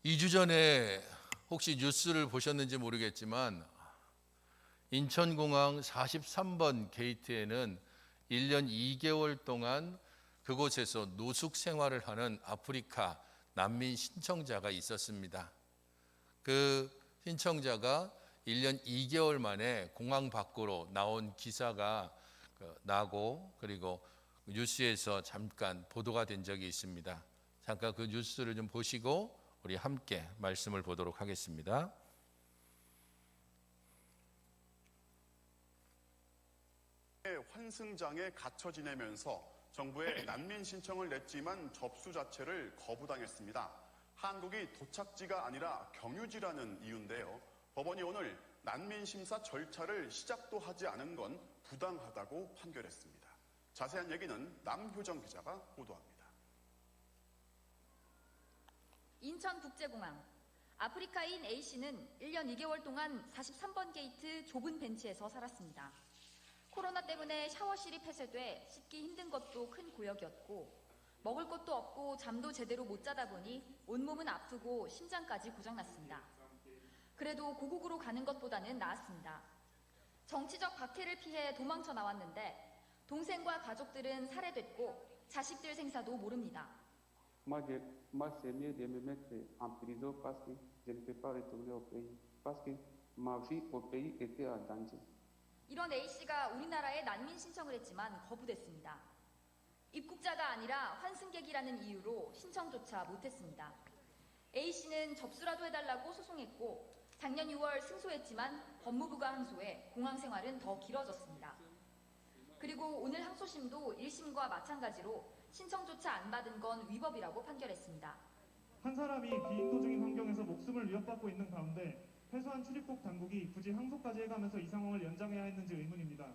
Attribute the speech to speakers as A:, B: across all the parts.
A: 2주 전에 혹시 뉴스를 보셨는지 모르겠지만 인천공항 43번 게이트에는 1년 2개월 동안 그곳에서 노숙 생활을 하는 아프리카 난민 신청자가 있었습니다. 그 신청자가 1년 2개월 만에 공항 밖으로 나온 기사가 나고 그리고 뉴스에서 잠깐 보도가 된 적이 있습니다. 잠깐 그 뉴스를 좀 보시고 우리 함께 말씀을 보도록 하겠습니다.
B: 환승장에 갇혀 지내면서 정부에 난민 신청을 냈지만 접수 자체를 거부당했습니다. 한국이 도착지가 아니라 경유지라는 이유인데요. 법원이 오늘 난민 심사 절차를 시작도 하지 않은 건 부당하다고 판결했습니다. 자세한 얘기는 남효정 기자가 보도합니다.
C: 인천국제공항. 아프리카인 A씨는 1년 2개월 동안 43번 게이트 좁은 벤치에서 살았습니다. 코로나 때문에 샤워실이 폐쇄돼 씻기 힘든 것도 큰 고역이었고 먹을 것도 없고 잠도 제대로 못 자다 보니 온몸은 아프고 심장까지 고장났습니다. 그래도 고국으로 가는 것보다는 나았습니다. 정치적 박해를 피해 도망쳐 나왔는데 동생과 가족들은 살해됐고 자식들 생사도 모릅니다.
D: Moi, c'est mieux de me mettre en prison parce que je ne peux pas retourner au pays. Parce que ma vie au pays était en danger.
C: 이런 A씨가 우리나라에 난민 신청을 했지만 거부됐습니다. 입국자가 아니라 환승객이라는 이유로 신청조차 못했습니다. A씨는 접수라도 해달라고 소송했고 작년 6월 승소했지만 법무부가 항소해 공항 생활은 더 길어졌습니다. 그리고 오늘 항소심도 1심과 마찬가지로 신청조차 안 받은 건 위법이라고 판결했습니다.
E: 한 사람이 비인도적인 환경에서 목숨을 위협받고 있는 가운데 패소한 출입국 당국이 굳이 항소까지 해가면서 이 상황을 연장해야 했는지 의문입니다.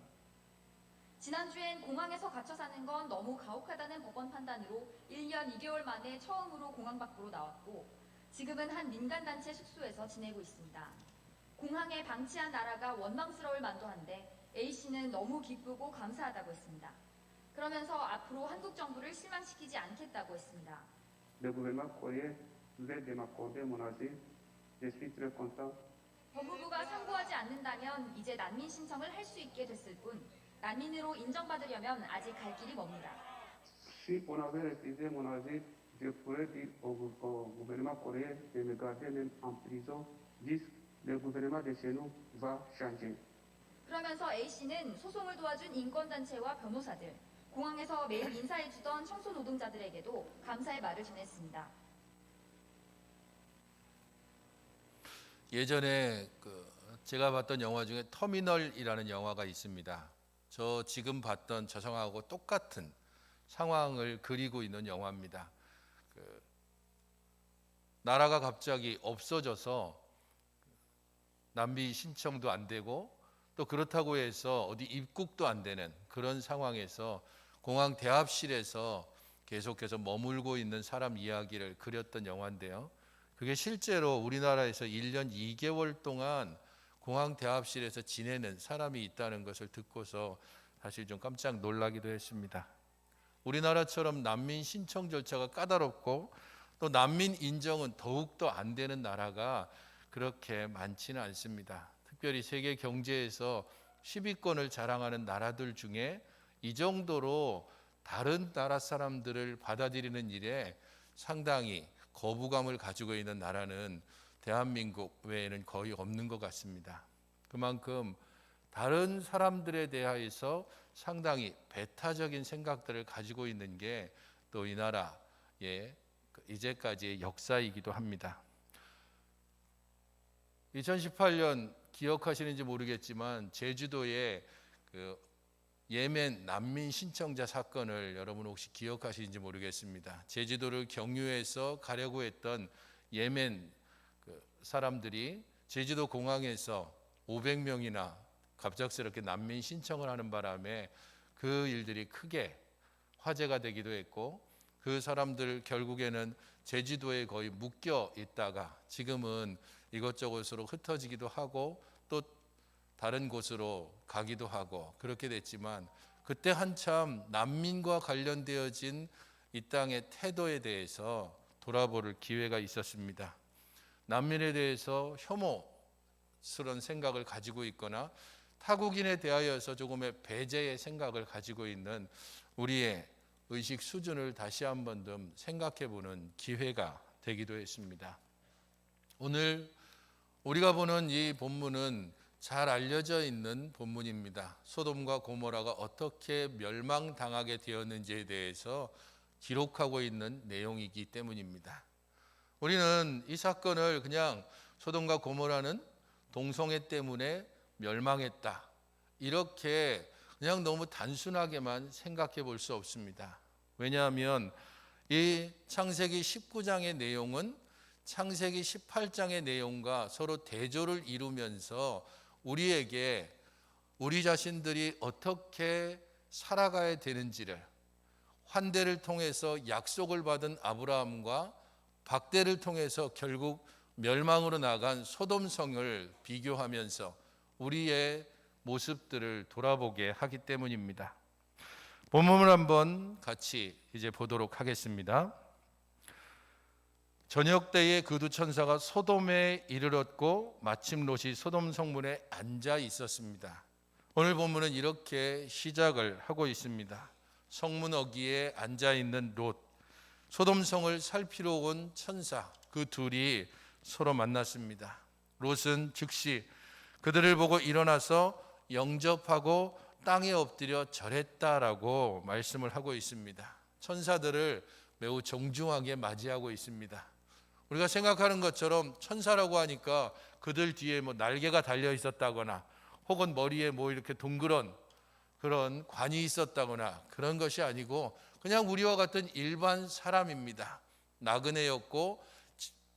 C: 지난주엔 공항에서 갇혀 사는 건 너무 가혹하다는 법원 판단으로 1년 2개월 만에 처음으로 공항 밖으로 나왔고 지금은 한 민간단체 숙소에서 지내고 있습니다. 공항에 방치한 나라가 원망스러울 만도 한데 A씨는 너무 기쁘고 감사하다고 했습니다. 그러면서 앞으로 한국 정부를 실망시키지 않겠다고 했습니다.
D: Le gouvernement coréen voulait de m'accorder mon asile. Je suis très content.
C: 법무부가 상고하지 않는다면 이제 난민 신청을 할 수 있게 됐을 뿐 난민으로 인정받으려면 아직 갈 길이 멉니다.
D: Si on avait refusé mon asile, je pourrais dire au gouvernement coréen de me garder même en prison. Dis, le gouvernement de chez nous va changer.
C: 그러면서 A씨는 소송을 도와준 인권단체와 변호사들, 공항에서 매일 인사해주던 청소 노동자들에게도 감사의 말을 전했습니다.
A: 예전에 제가 봤던 영화 중에 터미널이라는 영화가 있습니다. 저 지금 봤던 저 상황하고 똑같은 상황을 그리고 있는 영화입니다. 나라가 갑자기 없어져서 난민 신청도 안 되고 또 그렇다고 해서 어디 입국도 안 되는 그런 상황에서 공항 대합실에서 계속해서 머물고 있는 사람 이야기를 그렸던 영화인데요. 그게 실제로 우리나라에서 1년 2개월 동안 공항 대합실에서 지내는 사람이 있다는 것을 듣고서 사실 좀 깜짝 놀라기도 했습니다. 우리나라처럼 난민 신청 절차가 까다롭고 또 난민 인정은 더욱더 안 되는 나라가 그렇게 많지는 않습니다. 특별히 세계 경제에서 10위권을 자랑하는 나라들 중에 이 정도로 다른 나라 사람들을 받아들이는 일에 상당히 거부감을 가지고 있는 나라는 대한민국 외에는 거의 없는 것 같습니다. 그만큼 다른 사람들에 대해서 상당히 배타적인 생각들을 가지고 있는 게 또 이 나라의 이제까지의 역사이기도 합니다. 2018년 기억하시는지 모르겠지만 제주도에 예멘 난민 신청자 사건을 여러분 혹시 기억하시는지 모르겠습니다. 제주도를 경유해서 가려고 했던 예멘 사람들이 제주도 공항에서 500명이나 갑작스럽게 난민 신청을 하는 바람에 그 일들이 크게 화제가 되기도 했고 그 사람들 결국에는 제주도에 거의 묶여 있다가 지금은 이것저것으로 흩어지기도 하고 또 다른 곳으로 가기도 하고 그렇게 됐지만 그때 한참 난민과 관련되어진 이 땅의 태도에 대해서 돌아볼 기회가 있었습니다. 난민에 대해서 혐오스러운 생각을 가지고 있거나 타국인에 대하여서 조금의 배제의 생각을 가지고 있는 우리의 의식 수준을 다시 한번 좀 생각해 보는 기회가 되기도 했습니다. 오늘 우리가 보는 이 본문은 잘 알려져 있는 본문입니다. 소돔과 고모라가 어떻게 멸망당하게 되었는지에 대해서 기록하고 있는 내용이기 때문입니다. 우리는 이 사건을 그냥 소돔과 고모라는 동성애 때문에 멸망했다, 이렇게 그냥 너무 단순하게만 생각해 볼 수 없습니다. 왜냐하면 이 창세기 19장의 내용은 창세기 18장의 내용과 서로 대조를 이루면서 우리에게 우리 자신들이 어떻게 살아가야 되는지를, 환대를 통해서 약속을 받은 아브라함과 박대를 통해서 결국 멸망으로 나간 소돔성을 비교하면서 우리의 모습들을 돌아보게 하기 때문입니다. 본문을 한번 같이 이제 보도록 하겠습니다. 저녁 때에 그 두 천사가 소돔에 이르렀고 마침 롯이 소돔 성문에 앉아 있었습니다. 오늘 본문은 이렇게 시작을 하고 있습니다. 성문 어귀에 앉아 있는 롯, 소돔 성을 살피러 온 천사, 그 둘이 서로 만났습니다. 롯은 즉시 그들을 보고 일어나서 영접하고 땅에 엎드려 절했다라고 말씀을 하고 있습니다. 천사들을 매우 정중하게 맞이하고 있습니다. 우리가 생각하는 것처럼 천사라고 하니까 그들 뒤에 뭐 날개가 달려 있었다거나 혹은 머리에 뭐 이렇게 둥그런 그런 관이 있었다거나 그런 것이 아니고 그냥 우리와 같은 일반 사람입니다. 나그네였고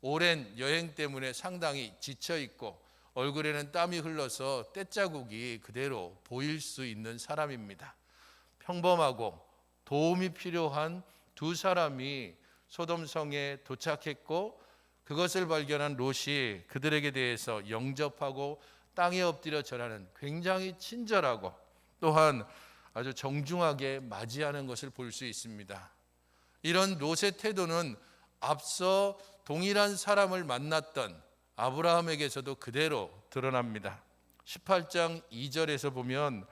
A: 오랜 여행 때문에 상당히 지쳐 있고 얼굴에는 땀이 흘러서 떼자국이 그대로 보일 수 있는 사람입니다. 평범하고 도움이 필요한 두 사람이 소돔성에 도착했고 그것을 발견한 롯이 그들에게 대해서 영접하고 땅에 엎드려 절하는 굉장히 친절하고 또한 아주 정중하게 맞이하는 것을 볼 수 있습니다. 이런 롯의 태도는 앞서 동일한 사람을 만났던 아브라함에게서도 그대로 드러납니다. 18장 2절에서 보면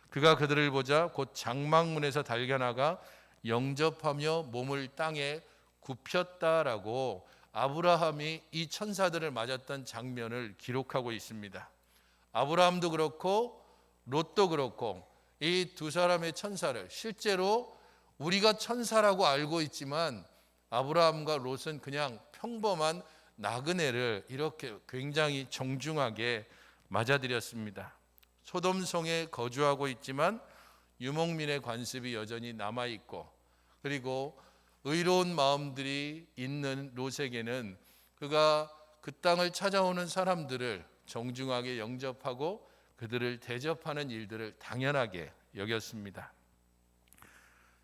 A: 그가 그들을 보자 곧 장막문에서 달려나가 영접하며 몸을 땅에 굽혔다라고 아브라함이 이 천사들을 맞았던 장면을 기록하고 있습니다. 아브라함도 그렇고 롯도 그렇고 이 두 사람의 천사를 실제로 우리가 천사라고 알고 있지만 아브라함과 롯은 그냥 평범한 나그네를 이렇게 굉장히 정중하게 맞아들였습니다. 소돔성에 거주하고 있지만 유목민의 관습이 여전히 남아있고 그리고 의로운 마음들이 있는 롯에게는 그가 그 땅을 찾아오는 사람들을 정중하게 영접하고 그들을 대접하는 일들을 당연하게 여겼습니다.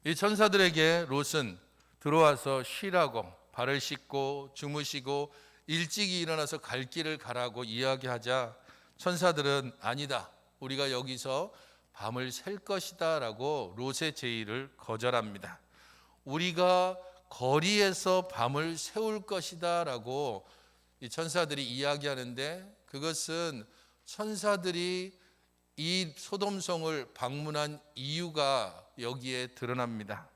A: 이 천사들에게 롯은 들어와서 쉬라고 발을 씻고 주무시고 일찍이 일어나서 갈 길을 가라고 이야기하자 천사들은 아니다, 우리가 여기서 밤을 샐 것이다 라고 롯의 제의를 거절합니다. 우리가 거리에서 밤을 세울 것이다 라고 이 천사들이 이야기하는데 그것은 천사들이 이 소돔성을 방문한 이유가 여기에 드러납니다.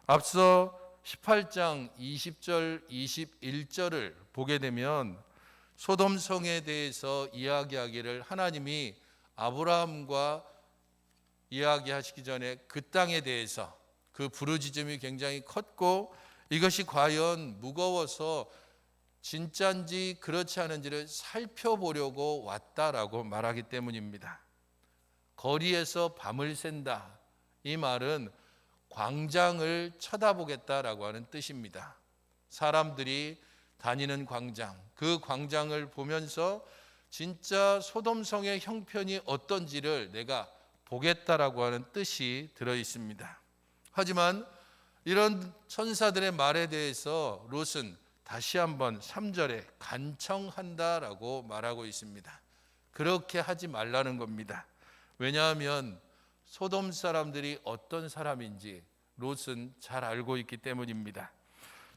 A: 앞서 18장 20절 21절을 보게 되면 소돔성에 대해서 이야기하기를 하나님이 아브라함과 이야기하시기 전에 그 땅에 대해서 그 부르짖음이 굉장히 컸고 이것이 과연 무거워서 진짜인지 그렇지 않은지를 살펴보려고 왔다라고 말하기 때문입니다. 거리에서 밤을 샌다, 이 말은 광장을 쳐다보겠다라고 하는 뜻입니다. 사람들이 다니는 광장, 그 광장을 보면서 진짜 소돔성의 형편이 어떤지를 내가 보겠다라고 하는 뜻이 들어 있습니다. 하지만 이런 천사들의 말에 대해서 롯은 다시 한번 3절에 간청한다라고 말하고 있습니다. 그렇게 하지 말라는 겁니다. 왜냐하면 소돔 사람들이 어떤 사람인지 롯은 잘 알고 있기 때문입니다.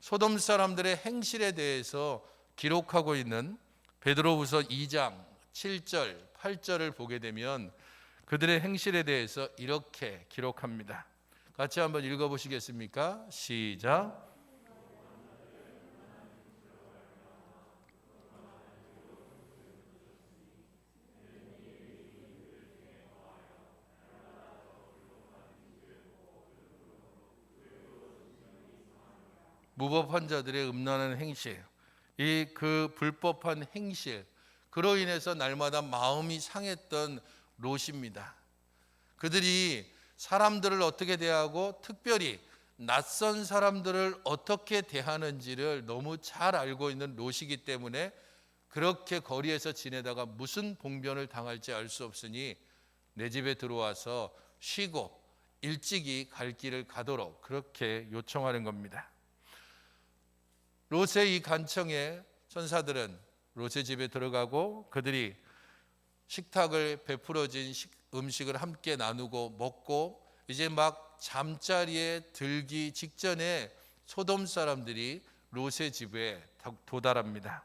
A: 소돔 사람들의 행실에 대해서 기록하고 있는 베드로후서 2장 7절, 8절을 보게 되면 그들의 행실에 대해서 이렇게 기록합니다. 같이 한번 읽어보시겠습니까? 시작. 무법한 자들의 음란한 행실, 이 그 불법한 행실, 그로 인해서 날마다 마음이 상했던 롯입니다. 그들이 사람들을 어떻게 대하고 특별히 낯선 사람들을 어떻게 대하는지를 너무 잘 알고 있는 롯이기 때문에 그렇게 거리에서 지내다가 무슨 봉변을 당할지 알 수 없으니 내 집에 들어와서 쉬고 일찍이 갈 길을 가도록 그렇게 요청하는 겁니다. 롯의 이 간청에 천사들은 롯의 집에 들어가고 그들이 식탁을 베풀어진 음식을 함께 나누고 먹고 이제 막 잠자리에 들기 직전에 소돔 사람들이 롯의 집에 도달합니다.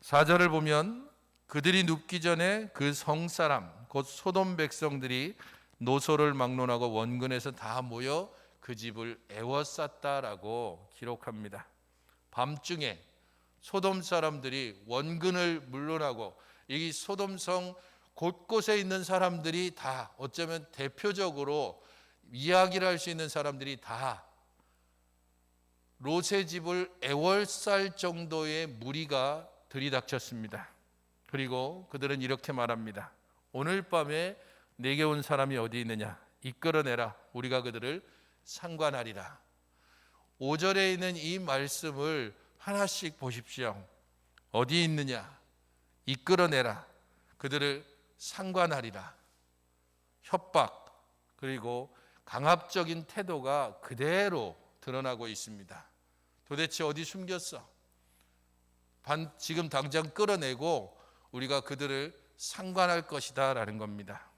A: 4절을 보면 그들이 눕기 전에 그 성사람 곧 소돔 백성들이 노소를 막론하고 원근에서 다 모여 그 집을 에워쌌다라고 기록합니다. 밤중에 소돔 사람들이 원근을 물론하고 이 소돔성 곳곳에 있는 사람들이 다 어쩌면 대표적으로 이야기를 할 수 있는 사람들이 다 롯의 집을 애월쌀 정도의 무리가 들이닥쳤습니다. 그리고 그들은 이렇게 말합니다. 오늘 밤에 내게 온 사람이 어디 있느냐? 이끌어내라. 우리가 그들을 상관하리라. 5절에 있는 이 말씀을 하나씩 보십시오. 어디 있느냐? 이끌어내라. 그들을 상관하리라. 협박 그리고 강압적인 태도가 그대로 드러나고 있습니다. 도대체 어디 숨겼어? 지금 당장 끌어내고 우리가 그들을 상관할 것이다 라는 겁니다.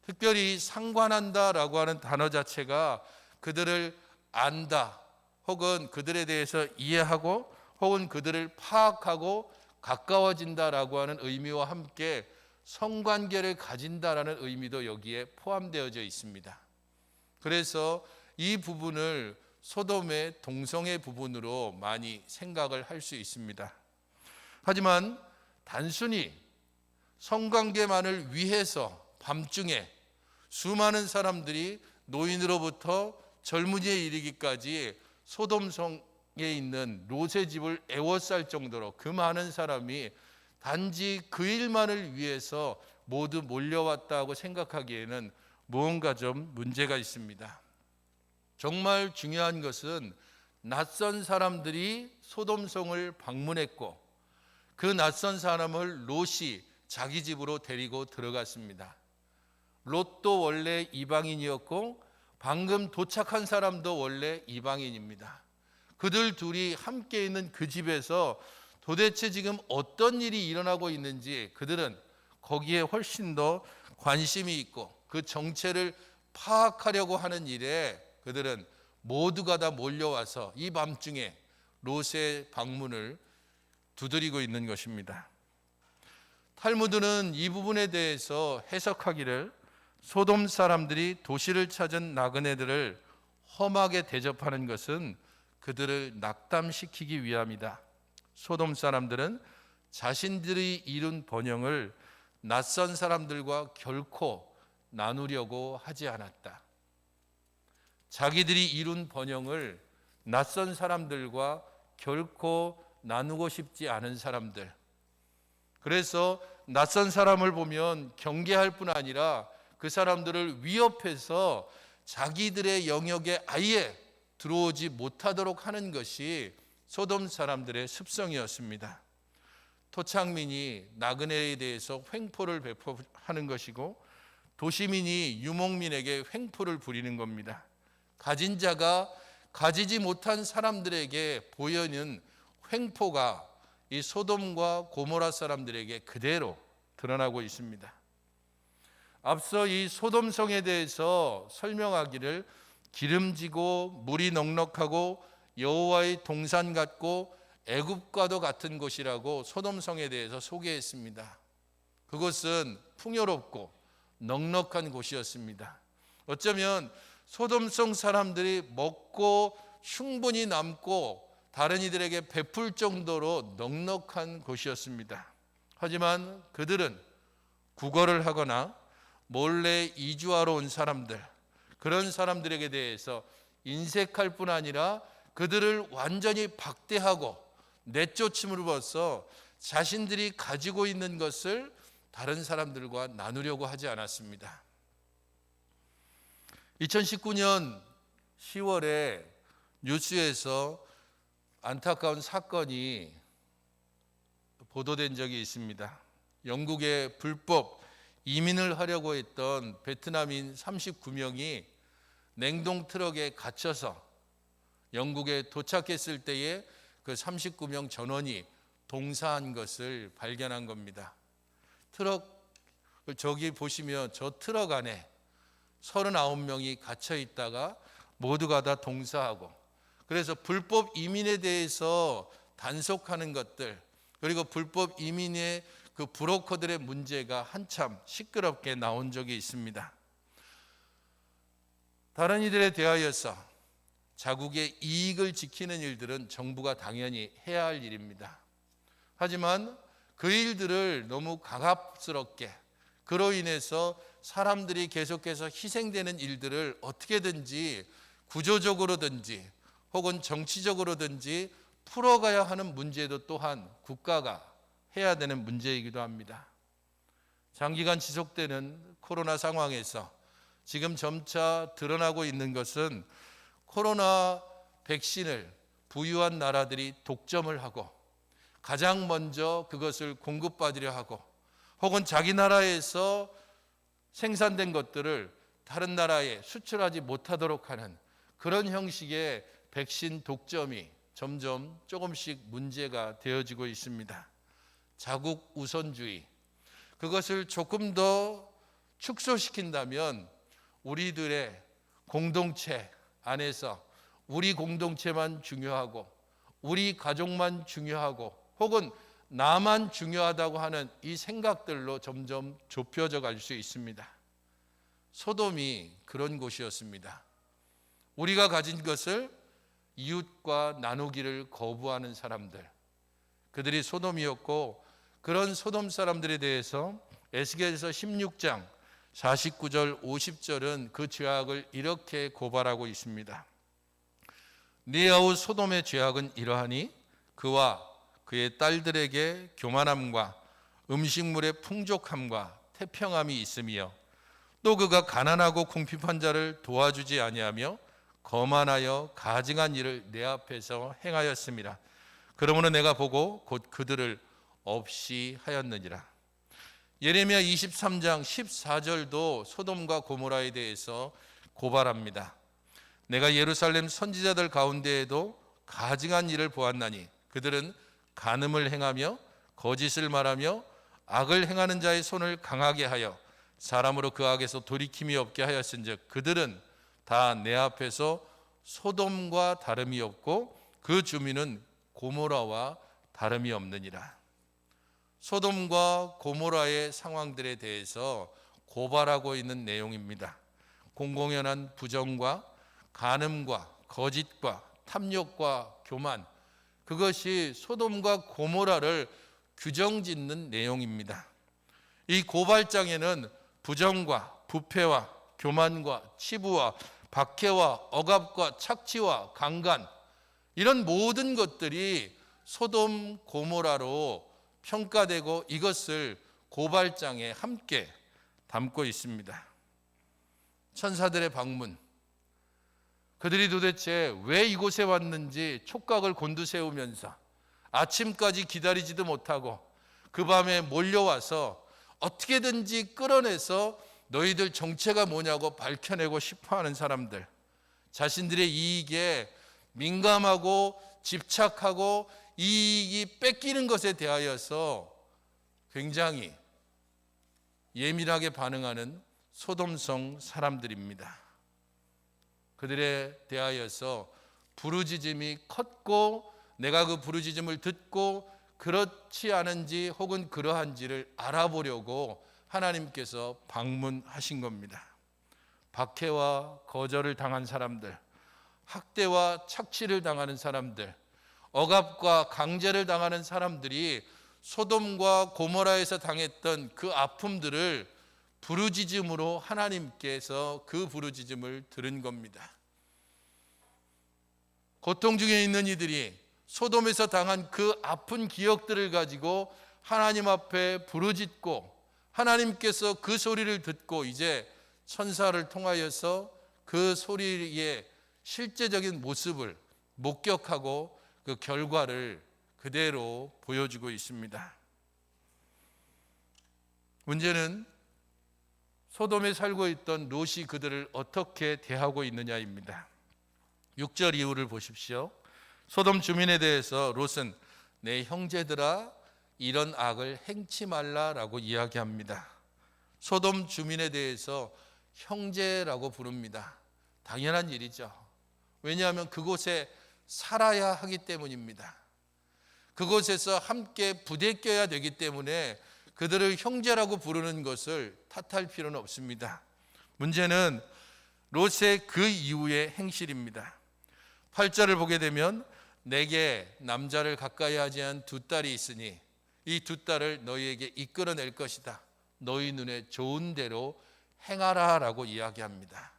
A: 특별히 상관한다라고 하는 단어 자체가 그들을 안다 혹은 그들에 대해서 이해하고 혹은 그들을 파악하고 가까워진다라고 하는 의미와 함께 성관계를 가진다라는 의미도 여기에 포함되어져 있습니다. 그래서 이 부분을 소돔의 동성애 부분으로 많이 생각을 할 수 있습니다. 하지만 단순히 성관계만을 위해서 밤중에 수많은 사람들이 노인으로부터 젊은이에 이르기까지 소돔성에 있는 롯의 집을 애워쌀 정도로 그 많은 사람이 단지 그 일만을 위해서 모두 몰려왔다고 생각하기에는 무언가 좀 문제가 있습니다. 정말 중요한 것은 낯선 사람들이 소돔성을 방문했고 그 낯선 사람을 롯이 자기 집으로 데리고 들어갔습니다. 롯도 원래 이방인이었고 방금 도착한 사람도 원래 이방인입니다. 그들 둘이 함께 있는 그 집에서 도대체 지금 어떤 일이 일어나고 있는지 그들은 거기에 훨씬 더 관심이 있고 그 정체를 파악하려고 하는 일에 그들은 모두가 다 몰려와서 이 밤중에 롯의 방문을 두드리고 있는 것입니다. 탈무드는 이 부분에 대해서 해석하기를 소돔 사람들이 도시를 찾은 나그네들을 험하게 대접하는 것은 그들을 낙담시키기 위함이다. 소돔 사람들은 자신들이 이룬 번영을 낯선 사람들과 결코 나누려고 하지 않았다. 자기들이 이룬 번영을 낯선 사람들과 결코 나누고 싶지 않은 사람들. 그래서 낯선 사람을 보면 경계할 뿐 아니라 그 사람들을 위협해서 자기들의 영역에 아예 들어오지 못하도록 하는 것이 소돔 사람들의 습성이었습니다. 토착민이 나그네에 대해서 횡포를 베푸는 것이고 도시민이 유목민에게 횡포를 부리는 겁니다. 가진 자가 가지지 못한 사람들에게 보이는 횡포가 이 소돔과 고모라 사람들에게 그대로 드러나고 있습니다. 앞서 이 소돔성에 대해서 설명하기를 기름지고 물이 넉넉하고 여호와의 동산 같고 애굽과도 같은 곳이라고 소돔성에 대해서 소개했습니다. 그곳은 풍요롭고 넉넉한 곳이었습니다. 어쩌면 소돔성 사람들이 먹고 충분히 남고 다른 이들에게 베풀 정도로 넉넉한 곳이었습니다. 하지만 그들은 구걸을 하거나 몰래 이주하러 온 사람들, 그런 사람들에게 대해서 인색할 뿐 아니라 그들을 완전히 박대하고 내쫓음으로써 자신들이 가지고 있는 것을 다른 사람들과 나누려고 하지 않았습니다. 2019년 10월에 뉴스에서 안타까운 사건이 보도된 적이 있습니다. 영국에 불법 이민을 하려고 했던 베트남인 39명이 냉동 트럭에 갇혀서 영국에 도착했을 때에 그 39명 전원이 동사한 것을 발견한 겁니다. 저기 보시면 저 트럭 안에 39명이 갇혀 있다가 모두가 다 동사하고, 그래서 불법 이민에 대해서 단속하는 것들, 그리고 불법 이민의 그 브로커들의 문제가 한참 시끄럽게 나온 적이 있습니다. 다른 이들에 대하여서 자국의 이익을 지키는 일들은 정부가 당연히 해야 할 일입니다. 하지만 그 일들을 너무 강압스럽게, 그로 인해서 사람들이 계속해서 희생되는 일들을 어떻게든지 구조적으로든지 혹은 정치적으로든지 풀어가야 하는 문제도 또한 국가가 해야 되는 문제이기도 합니다. 장기간 지속되는 코로나 상황에서 지금 점차 드러나고 있는 것은 코로나 백신을 부유한 나라들이 독점을 하고 가장 먼저 그것을 공급받으려 하고, 혹은 자기 나라에서 생산된 것들을 다른 나라에 수출하지 못하도록 하는 그런 형식의 백신 독점이 점점 조금씩 문제가 되어지고 있습니다. 자국 우선주의, 그것을 조금 더 축소시킨다면 우리들의 공동체 안에서 우리 공동체만 중요하고 우리 가족만 중요하고 혹은 나만 중요하다고 하는 이 생각들로 점점 좁혀져 갈 수 있습니다. 소돔이 그런 곳이었습니다. 우리가 가진 것을 이웃과 나누기를 거부하는 사람들, 그들이 소돔이었고, 그런 소돔 사람들에 대해서 에스겔서 16장 49절 50절은 그 죄악을 이렇게 고발하고 있습니다. 네 아우 소돔의 죄악은 이러하니 그와 그의 딸들에게 교만함과 음식물의 풍족함과 태평함이 있으며, 또 그가 가난하고 궁핍한 자를 도와주지 아니하며 거만하여 가증한 일을 내 앞에서 행하였습니다. 그러므로 내가 보고 곧 그들을 없이 하였느니라. 예레미야 23장 14절도 소돔과 고모라에 대해서 고발합니다. 내가 예루살렘 선지자들 가운데에도 가증한 일을 보았나니 그들은 간음을 행하며 거짓을 말하며 악을 행하는 자의 손을 강하게 하여 사람으로 그 악에서 돌이킴이 없게 하였은즉 그들은 다 내 앞에서 소돔과 다름이 없고 그 주민은 고모라와 다름이 없느니라. 소돔과 고모라의 상황들에 대해서 고발하고 있는 내용입니다. 공공연한 부정과 간음과 거짓과 탐욕과 교만, 그것이 소돔과 고모라를 규정짓는 내용입니다. 이 고발장에는 부정과 부패와 교만과 치부와 박해와 억압과 착취와 강간, 이런 모든 것들이 소돔 고모라로 평가되고 이것을 고발장에 함께 담고 있습니다. 천사들의 방문, 그들이 도대체 왜 이곳에 왔는지 촉각을 곤두세우면서 아침까지 기다리지도 못하고 그 밤에 몰려와서 어떻게든지 끌어내서 너희들 정체가 뭐냐고 밝혀내고 싶어하는 사람들, 자신들의 이익에 민감하고 집착하고 이익이 뺏기는 것에 대하여서 굉장히 예민하게 반응하는 소돔성 사람들입니다. 그들에 대하여서 부르짖음이 컸고 내가 그 부르짖음을 듣고 그렇지 않은지 혹은 그러한지를 알아보려고 하나님께서 방문하신 겁니다. 박해와 거절을 당한 사람들, 학대와 착취를 당하는 사람들, 억압과 강제를 당하는 사람들이 소돔과 고모라에서 당했던 그 아픔들을 부르짖음으로 하나님께서 그 부르짖음을 들은 겁니다. 고통 중에 있는 이들이 소돔에서 당한 그 아픈 기억들을 가지고 하나님 앞에 부르짖고 하나님께서 그 소리를 듣고 이제 천사를 통하여서 그 소리의 실제적인 모습을 목격하고 그 결과를 그대로 보여주고 있습니다. 문제는 소돔에 살고 있던 롯이 그들을 어떻게 대하고 있느냐입니다. 6절 이후를 보십시오. 소돔 주민에 대해서 롯은 내 형제들아 이런 악을 행치 말라라고 이야기합니다. 소돔 주민에 대해서 형제라고 부릅니다. 당연한 일이죠. 왜냐하면 그곳에 살아야 하기 때문입니다. 그곳에서 함께 부대껴야 되기 때문에 그들을 형제라고 부르는 것을 탓할 필요는 없습니다. 문제는 롯의 그 이후의 행실입니다. 8절을 보게 되면 내게 남자를 가까이 하지 않은 두 딸이 있으니 이 두 딸을 너희에게 이끌어낼 것이다. 너희 눈에 좋은 대로 행하라 라고 이야기합니다.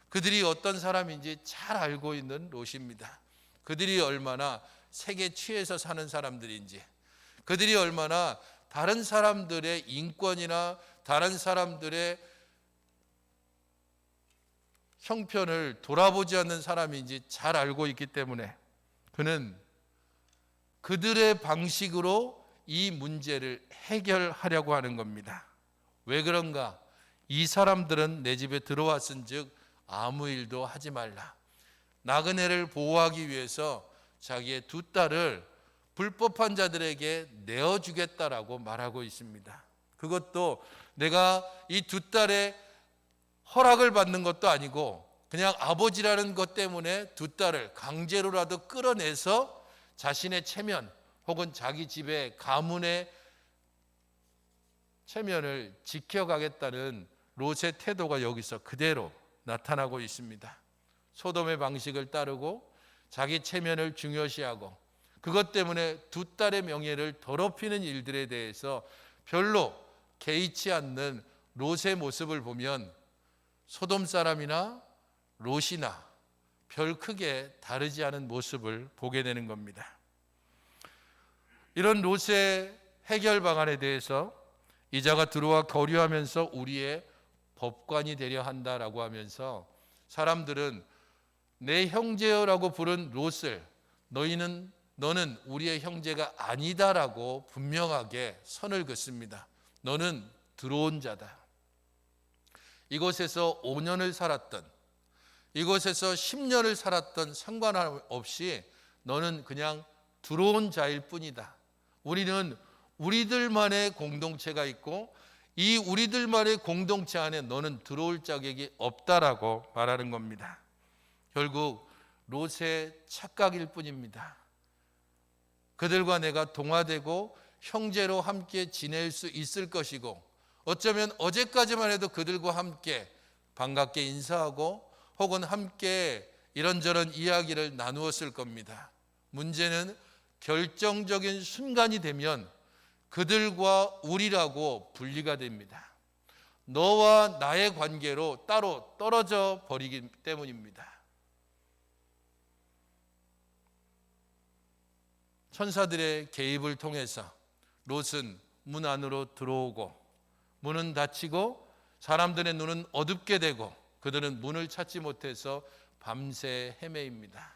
A: 그들이 어떤 사람인지 잘 알고 있는 롯입니다. 그들이 얼마나 색에 취해서 사는 사람들인지, 그들이 얼마나 다른 사람들의 인권이나 다른 사람들의 형편을 돌아보지 않는 사람인지 잘 알고 있기 때문에 그는 그들의 방식으로 이 문제를 해결하려고 하는 겁니다. 왜 그런가? 이 사람들은 내 집에 들어왔은즉 아무 일도 하지 말라. 나그네를 보호하기 위해서 자기의 두 딸을 불법한 자들에게 내어주겠다라고 말하고 있습니다. 그것도 내가 이 두 딸의 허락을 받는 것도 아니고 그냥 아버지라는 것 때문에 두 딸을 강제로라도 끌어내서 자신의 체면 혹은 자기 집의 가문의 체면을 지켜가겠다는 롯의 태도가 여기서 그대로 나타나고 있습니다. 소돔의 방식을 따르고 자기 체면을 중요시하고 그것 때문에 두 딸의 명예를 더럽히는 일들에 대해서 별로 개의치 않는 롯의 모습을 보면 소돔 사람이나 롯이나 별 크게 다르지 않은 모습을 보게 되는 겁니다. 이런 롯의 해결 방안에 대해서 이자가 들어와 거류하면서 우리의 법관이 되려 한다라고 하면서 사람들은 내 형제여라고 부른 롯을 너는 우리의 형제가 아니다라고 분명하게 선을 긋습니다. 너는 들어온 자다. 이곳에서 5년을 살았던, 이곳에서 10년을 살았던 상관없이 너는 그냥 들어온 자일 뿐이다. 우리는 우리들만의 공동체가 있고 이 우리들만의 공동체 안에 너는 들어올 자격이 없다라고 말하는 겁니다. 결국 롯의 착각일 뿐입니다. 그들과 내가 동화되고 형제로 함께 지낼 수 있을 것이고 어쩌면 어제까지만 해도 그들과 함께 반갑게 인사하고 혹은 함께 이런저런 이야기를 나누었을 겁니다. 문제는 결정적인 순간이 되면 그들과 우리라고 분리가 됩니다. 너와 나의 관계로 따로 떨어져 버리기 때문입니다. 천사들의 개입을 통해서 롯은 문 안으로 들어오고 문은 닫히고 사람들의 눈은 어둡게 되고 그들은 문을 찾지 못해서 밤새 헤매입니다.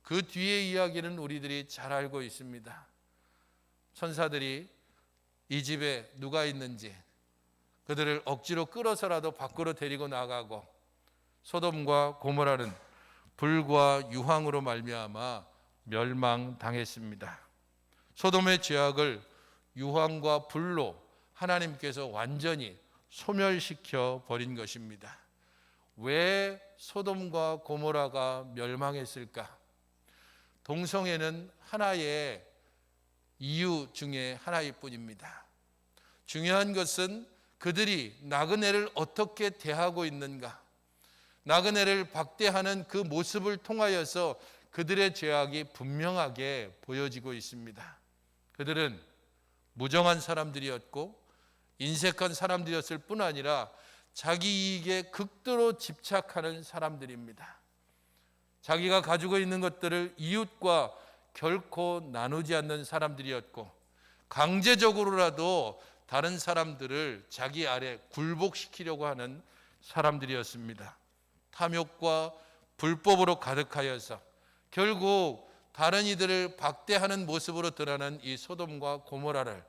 A: 그 뒤의 이야기는 우리들이 잘 알고 있습니다. 천사들이 이 집에 누가 있는지 그들을 억지로 끌어서라도 밖으로 데리고 나가고 소돔과 고모라는 불과 유황으로 말미암아 멸망당했습니다. 소돔의 죄악을 유황과 불로 하나님께서 완전히 소멸시켜 버린 것입니다. 왜 소돔과 고모라가 멸망했을까? 동성애는 하나의 이유 중에 하나일 뿐입니다. 중요한 것은 그들이 나그네를 어떻게 대하고 있는가, 나그네를 박대하는 그 모습을 통하여서 그들의 죄악이 분명하게 보여지고 있습니다. 그들은 무정한 사람들이었고 인색한 사람들이었을 뿐 아니라 자기 이익에 극도로 집착하는 사람들입니다. 자기가 가지고 있는 것들을 이웃과 결코 나누지 않는 사람들이었고 강제적으로라도 다른 사람들을 자기 아래 굴복시키려고 하는 사람들이었습니다. 탐욕과 불법으로 가득하여서 결국 다른 이들을 박대하는 모습으로 드러나는 이 소돔과 고모라를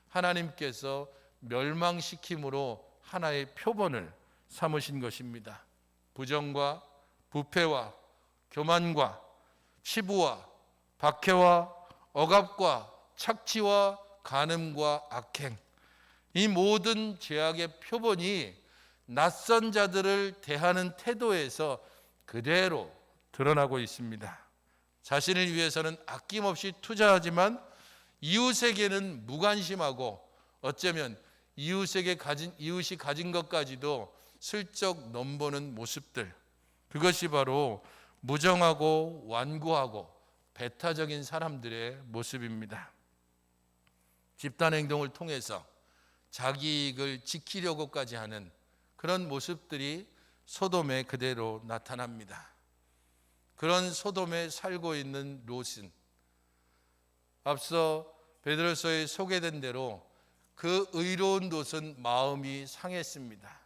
A: 하나님께서 멸망시킴으로 하나의 표본을 삼으신 것입니다. 부정과 부패와 교만과 치부와 박해와 억압과 착취와 간음과 악행, 이 모든 죄악의 표본이 낯선 자들을 대하는 태도에서 그대로 드러나고 있습니다. 자신을 위해서는 아낌없이 투자하지만 이웃에게는 무관심하고 어쩌면 이웃이 가진 것까지도 슬쩍 넘보는 모습들, 그것이 바로 무정하고 완고하고 배타적인 사람들의 모습입니다. 집단 행동을 통해서 자기 이익을 지키려고까지 하는 그런 모습들이 소돔에 그대로 나타납니다. 그런 소돔에 살고 있는 롯은 앞서 베드로서에 소개된 대로 그 의로운 롯은 마음이 상했습니다.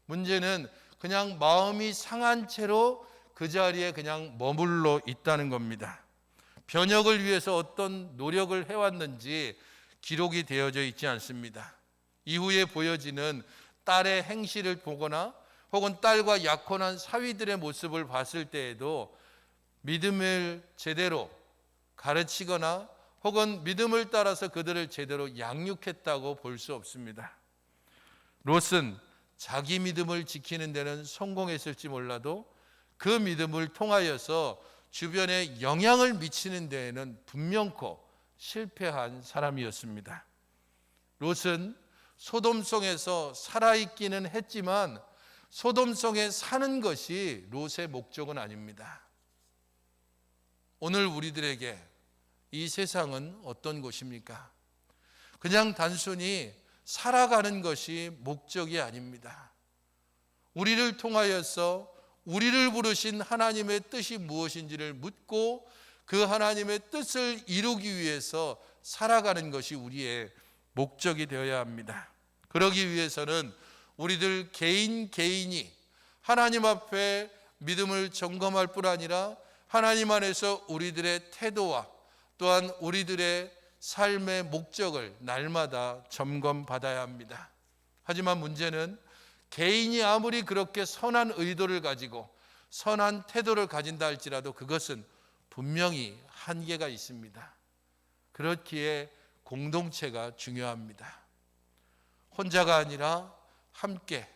A: 문제는 그냥 마음이 상한 채로 그 자리에 그냥 머물러 있다는 겁니다. 변혁을 위해서 어떤 노력을 해왔는지 기록이 되어져 있지 않습니다. 이후에 보여지는 딸의 행실을 보거나 혹은 딸과 약혼한 사위들의 모습을 봤을 때에도 믿음을 제대로 가르치거나 혹은 믿음을 따라서 그들을 제대로 양육했다고 볼 수 없습니다. 롯은 자기 믿음을 지키는 데는 성공했을지 몰라도 그 믿음을 통하여서 주변에 영향을 미치는 데에는 분명코 실패한 사람이었습니다. 롯은 소돔성에서 살아있기는 했지만 소돔성에 사는 것이 롯의 목적은 아닙니다. 오늘 우리들에게 이 세상은 어떤 곳입니까? 그냥 단순히 살아가는 것이 목적이 아닙니다. 우리를 통하여서 우리를 부르신 하나님의 뜻이 무엇인지를 묻고 그 하나님의 뜻을 이루기 위해서 살아가는 것이 우리의 목적이 되어야 합니다. 그러기 위해서는 우리들 개인이 하나님 앞에 믿음을 점검할 뿐 아니라 하나님 안에서 우리들의 태도와 또한 우리들의 삶의 목적을 날마다 점검받아야 합니다. 하지만 문제는 개인이 아무리 그렇게 선한 의도를 가지고 선한 태도를 가진다 할지라도 그것은 분명히 한계가 있습니다. 그렇기에 공동체가 중요합니다. 혼자가 아니라 함께,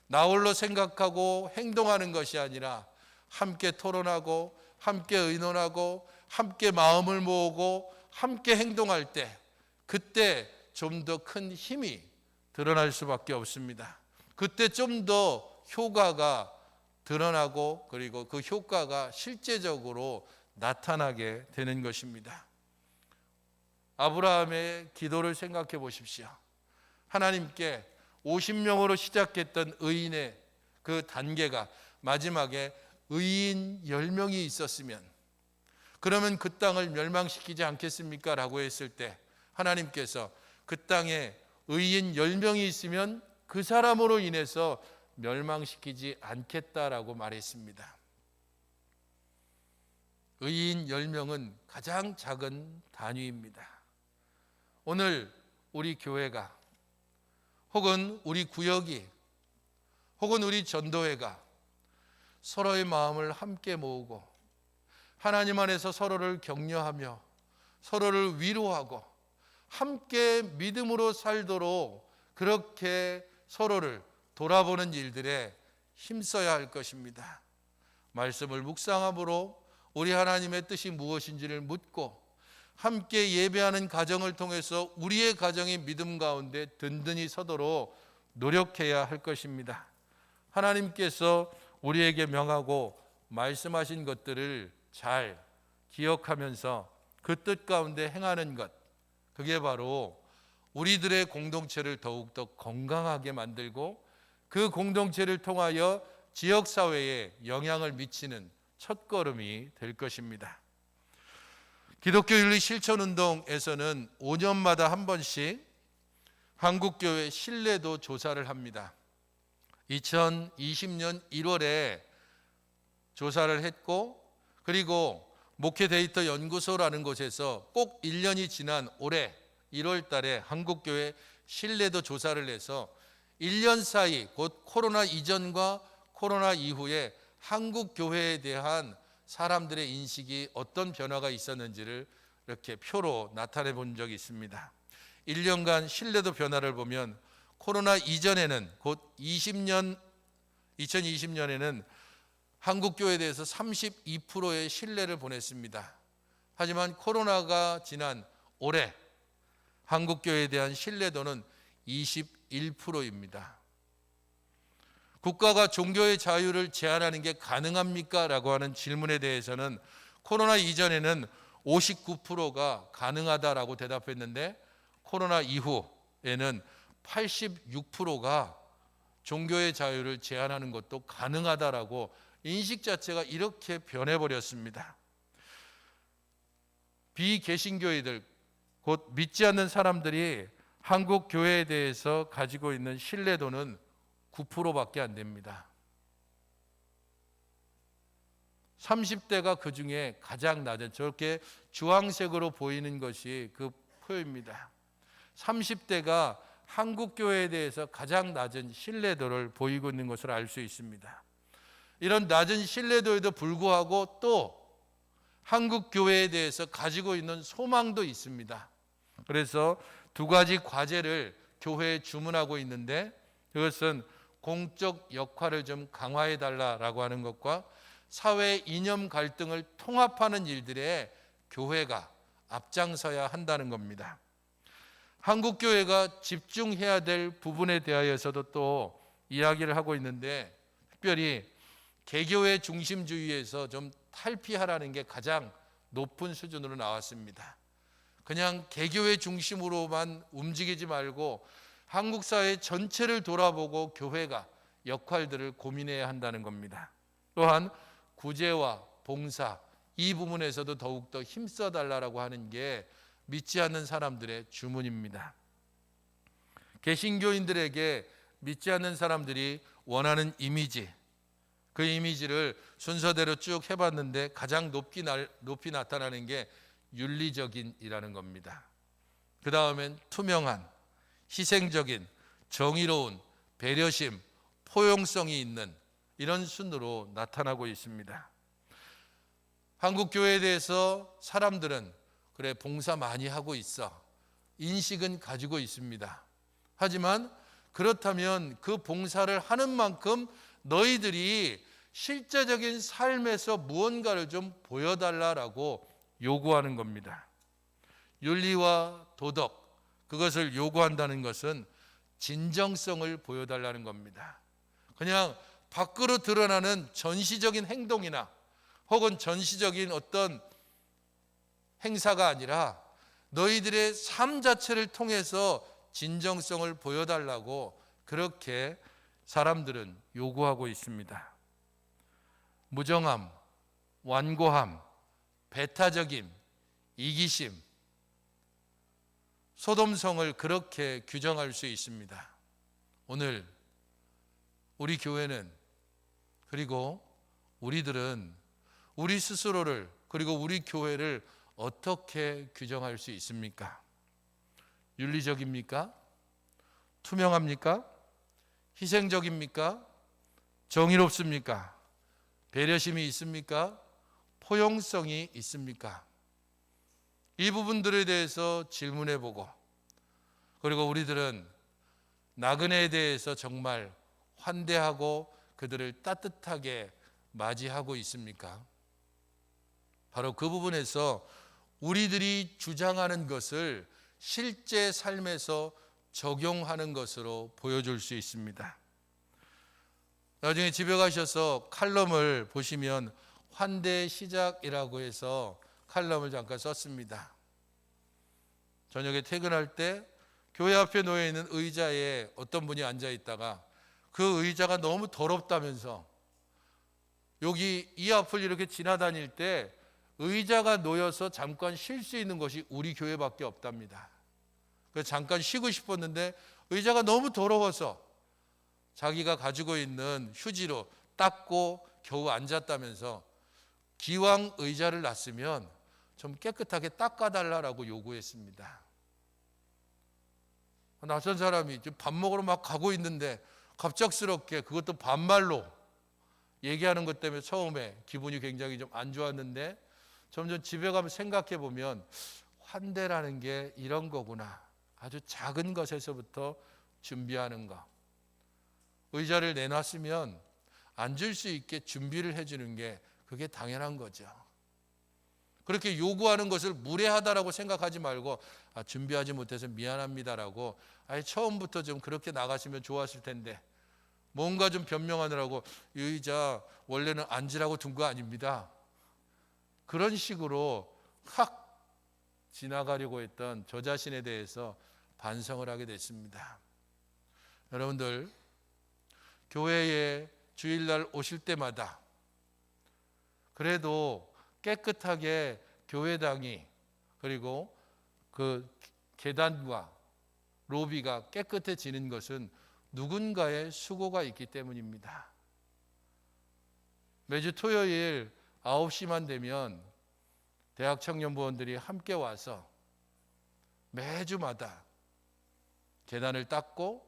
A: 나 홀로 생각하고 행동하는 것이 아니라 함께 토론하고 함께 의논하고 함께 마음을 모으고 함께 행동할 때 그때 좀 더 큰 힘이 드러날 수밖에 없습니다. 그때 좀 더 효과가 드러나고 그리고 그 효과가 실제적으로 나타나게 되는 것입니다. 아브라함의 기도를 생각해 보십시오. 하나님께 50명으로 시작했던 의인의 그 단계가 마지막에 의인 10명이 있었으면 그러면 그 땅을 멸망시키지 않겠습니까? 라고 했을 때 하나님께서 그 땅에 의인 10명이 있으면 그 사람으로 인해서 멸망시키지 않겠다라고 말했습니다. 의인 10명은 가장 작은 단위입니다. 오늘 우리 교회가 혹은 우리 구역이 혹은 우리 전도회가 서로의 마음을 함께 모으고 하나님 안에서 서로를 격려하며 서로를 위로하고 함께 믿음으로 살도록 그렇게 서로를 돌아보는 일들에 힘써야 할 것입니다. 말씀을 묵상함으로 우리 하나님의 뜻이 무엇인지를 묻고 함께 예배하는 가정을 통해서 우리의 가정이 믿음 가운데 든든히 서도록 노력해야 할 것입니다. 하나님께서 우리에게 명하고 말씀하신 것들을 잘 기억하면서 그 뜻 가운데 행하는 것, 그게 바로 우리들의 공동체를 더욱더 건강하게 만들고 그 공동체를 통하여 지역사회에 영향을 미치는 첫걸음이 될 것입니다. 기독교 윤리 실천운동에서는 5년마다 한 번씩 한국교회 신뢰도 조사를 합니다. 2020년 1월에 조사를 했고, 그리고 목회 데이터 연구소라는 곳에서 꼭 1년이 지난 올해 1월 달에 한국교회 신뢰도 조사를 해서 1년 사이 곧 코로나 이전과 코로나 이후에 한국교회에 대한 사람들의 인식이 어떤 변화가 있었는지를 이렇게 표로 나타내 본 적이 있습니다. 1년간 신뢰도 변화를 보면 코로나 이전에는 곧 2020년에는 한국교회에 대해서 32%의 신뢰를 보냈습니다. 하지만 코로나가 지난 올해 한국교회에 대한 신뢰도는 21%입니다. 국가가 종교의 자유를 제한하는 게 가능합니까? 라고 하는 질문에 대해서는 코로나 이전에는 59%가 가능하다라고 대답했는데 코로나 이후에는 86%가 종교의 자유를 제한하는 것도 가능하다라고 인식 자체가 이렇게 변해버렸습니다. 비개신교회들, 곧 믿지 않는 사람들이 한국 교회에 대해서 가지고 있는 신뢰도는 9%밖에 안 됩니다. 30대가 그 중에 가장 낮은, 저렇게 주황색으로 보이는 것이 그 표입니다. 30대가 한국 교회에 대해서 가장 낮은 신뢰도를 보이고 있는 것을 알 수 있습니다. 이런 낮은 신뢰도에도 불구하고 또 한국 교회에 대해서 가지고 있는 소망도 있습니다. 그래서 두 가지 과제를 교회에 주문하고 있는데, 그것은 공적 역할을 좀 강화해 달라라고 하는 것과 사회 이념 갈등을 통합하는 일들에 교회가 앞장서야 한다는 겁니다. 한국 교회가 집중해야 될 부분에 대하여서도 또 이야기를 하고 있는데, 특별히 개교회 중심주의에서 좀 탈피하라는 게 가장 높은 수준으로 나왔습니다. 그냥 개교회 중심으로만 움직이지 말고 한국 사회 전체를 돌아보고 교회가 역할들을 고민해야 한다는 겁니다. 또한 구제와 봉사, 이 부분에서도 더욱더 힘써달라고 하는 게 믿지 않는 사람들의 주문입니다. 개신교인들에게 믿지 않는 사람들이 원하는 이미지, 그 이미지를 순서대로 쭉 해봤는데 가장 높이 나타나는 게 윤리적인이라는 겁니다. 그 다음엔 투명한, 희생적인, 정의로운, 배려심, 포용성이 있는 이런 순으로 나타나고 있습니다. 한국 교회에 대해서 사람들은 그래 봉사 많이 하고 있어, 인식은 가지고 있습니다. 하지만 그렇다면 그 봉사를 하는 만큼 너희들이 실제적인 삶에서 무언가를 좀 보여달라고 요구하는 겁니다. 윤리와 도덕, 그것을 요구한다는 것은 진정성을 보여달라는 겁니다. 그냥 밖으로 드러나는 전시적인 행동이나 혹은 전시적인 어떤 행사가 아니라 너희들의 삶 자체를 통해서 진정성을 보여달라고 그렇게 사람들은 요구하고 있습니다. 무정함, 완고함, 배타적임, 이기심, 소돔성을 그렇게 규정할 수 있습니다. 오늘 우리 교회는, 그리고 우리들은 우리 스스로를, 그리고 우리 교회를 어떻게 규정할 수 있습니까? 윤리적입니까? 투명합니까? 희생적입니까? 정의롭습니까? 배려심이 있습니까? 포용성이 있습니까? 이 부분들에 대해서 질문해보고, 그리고 우리들은 나그네에 대해서 정말 환대하고 그들을 따뜻하게 맞이하고 있습니까? 바로 그 부분에서 우리들이 주장하는 것을 실제 삶에서 적용하는 것으로 보여줄 수 있습니다. 나중에 집에 가셔서 칼럼을 보시면 환대의 시작이라고 해서 칼럼을 잠깐 썼습니다. 저녁에 퇴근할 때 교회 앞에 놓여 있는 의자에 어떤 분이 앉아 있다가 그 의자가 너무 더럽다면서 여기 이 앞을 이렇게 지나다닐 때 의자가 놓여서 잠깐 쉴 수 있는 것이 우리 교회밖에 없답니다. 그래서 잠깐 쉬고 싶었는데 의자가 너무 더러워서 자기가 가지고 있는 휴지로 닦고 겨우 앉았다면서 기왕 의자를 놨으면 좀 깨끗하게 닦아달라고 요구했습니다. 낯선 사람이 지금 밥 먹으러 막 가고 있는데 갑작스럽게 그것도 반말로 얘기하는 것 때문에 처음에 기분이 굉장히 좀 안 좋았는데 점점 집에 가면 생각해 보면 환대라는 게 이런 거구나. 아주 작은 것에서부터 준비하는 거. 의자를 내놨으면 앉을 수 있게 준비를 해주는 게 그게 당연한 거죠. 그렇게 요구하는 것을 무례하다라고 생각하지 말고 준비하지 못해서 미안합니다라고 아예 처음부터 좀 그렇게 나가시면 좋았을 텐데 뭔가 좀 변명하느라고 이 의자 원래는 앉으라고 둔 거 아닙니다. 그런 식으로 확 지나가려고 했던 저 자신에 대해서 반성을 하게 됐습니다. 여러분들 교회에 주일날 오실 때마다 그래도 깨끗하게 교회당이 그리고 그 계단과 로비가 깨끗해지는 것은 누군가의 수고가 있기 때문입니다. 매주 토요일 9시만 되면 대학 청년부원들이 함께 와서 매주마다 계단을 닦고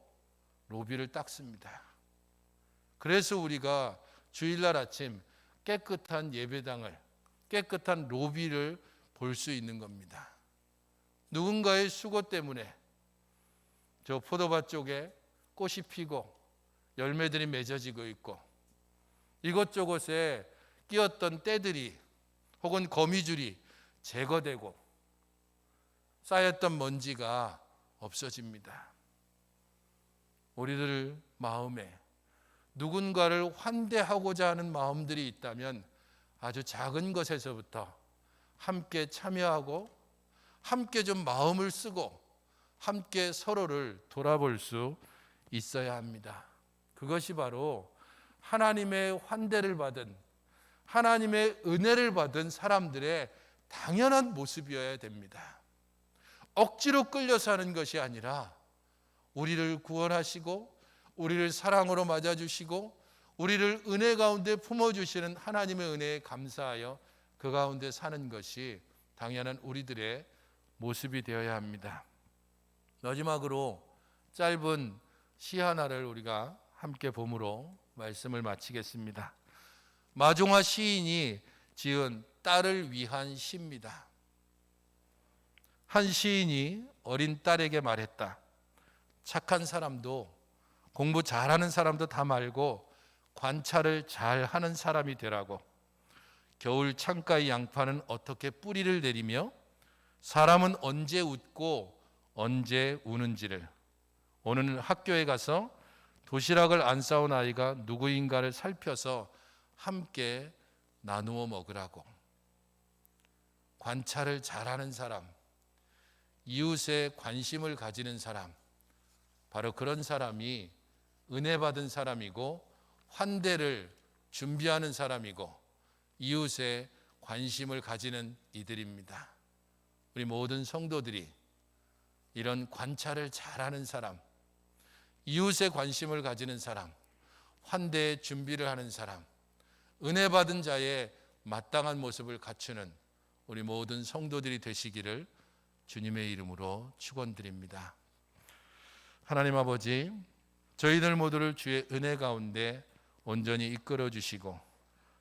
A: 로비를 닦습니다. 그래서 우리가 주일날 아침 깨끗한 예배당을 깨끗한 로비를 볼 수 있는 겁니다. 누군가의 수고 때문에 저 포도밭 쪽에 꽃이 피고 열매들이 맺어지고 있고 이것저것에 끼었던 때들이 혹은 거미줄이 제거되고 쌓였던 먼지가 없어집니다. 우리들 마음에 누군가를 환대하고자 하는 마음들이 있다면 아주 작은 것에서부터 함께 참여하고 함께 좀 마음을 쓰고 함께 서로를 돌아볼 수 있어야 합니다. 그것이 바로 하나님의 환대를 받은 하나님의 은혜를 받은 사람들의 당연한 모습이어야 됩니다. 억지로 끌려서 하는 것이 아니라 우리를 구원하시고 우리를 사랑으로 맞아주시고 우리를 은혜 가운데 품어주시는 하나님의 은혜에 감사하여 그 가운데 사는 것이 당연한 우리들의 모습이 되어야 합니다. 마지막으로 짧은 시 하나를 우리가 함께 봄으로 말씀을 마치겠습니다. 마종화 시인이 지은 딸을 위한 시입니다. 한 시인이 어린 딸에게 말했다. 착한 사람도 공부 잘하는 사람도 다 말고 관찰을 잘하는 사람이 되라고. 겨울 창가의 양파는 어떻게 뿌리를 내리며 사람은 언제 웃고 언제 우는지를. 오늘 학교에 가서 도시락을 안 싸온 아이가 누구인가를 살펴서 함께 나누어 먹으라고. 관찰을 잘하는 사람, 이웃에 관심을 가지는 사람, 바로 그런 사람이 은혜 받은 사람이고 환대를 준비하는 사람이고 이웃에 관심을 가지는 이들입니다. 우리 모든 성도들이 이런 관찰을 잘하는 사람, 이웃에 관심을 가지는 사람, 환대의 준비를 하는 사람, 은혜 받은 자의 마땅한 모습을 갖추는 우리 모든 성도들이 되시기를 주님의 이름으로 축원드립니다. 하나님 아버지, 저희들 모두를 주의 은혜 가운데 온전히 이끌어 주시고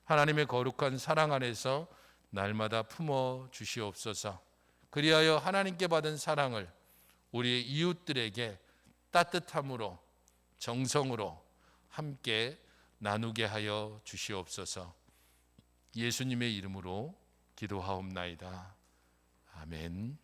A: 하나님의 거룩한 사랑 안에서 날마다 품어 주시옵소서. 그리하여 하나님께 받은 사랑을 우리의 이웃들에게 따뜻함으로 정성으로 함께 나누게 하여 주시옵소서. 예수님의 이름으로 기도하옵나이다. 아멘.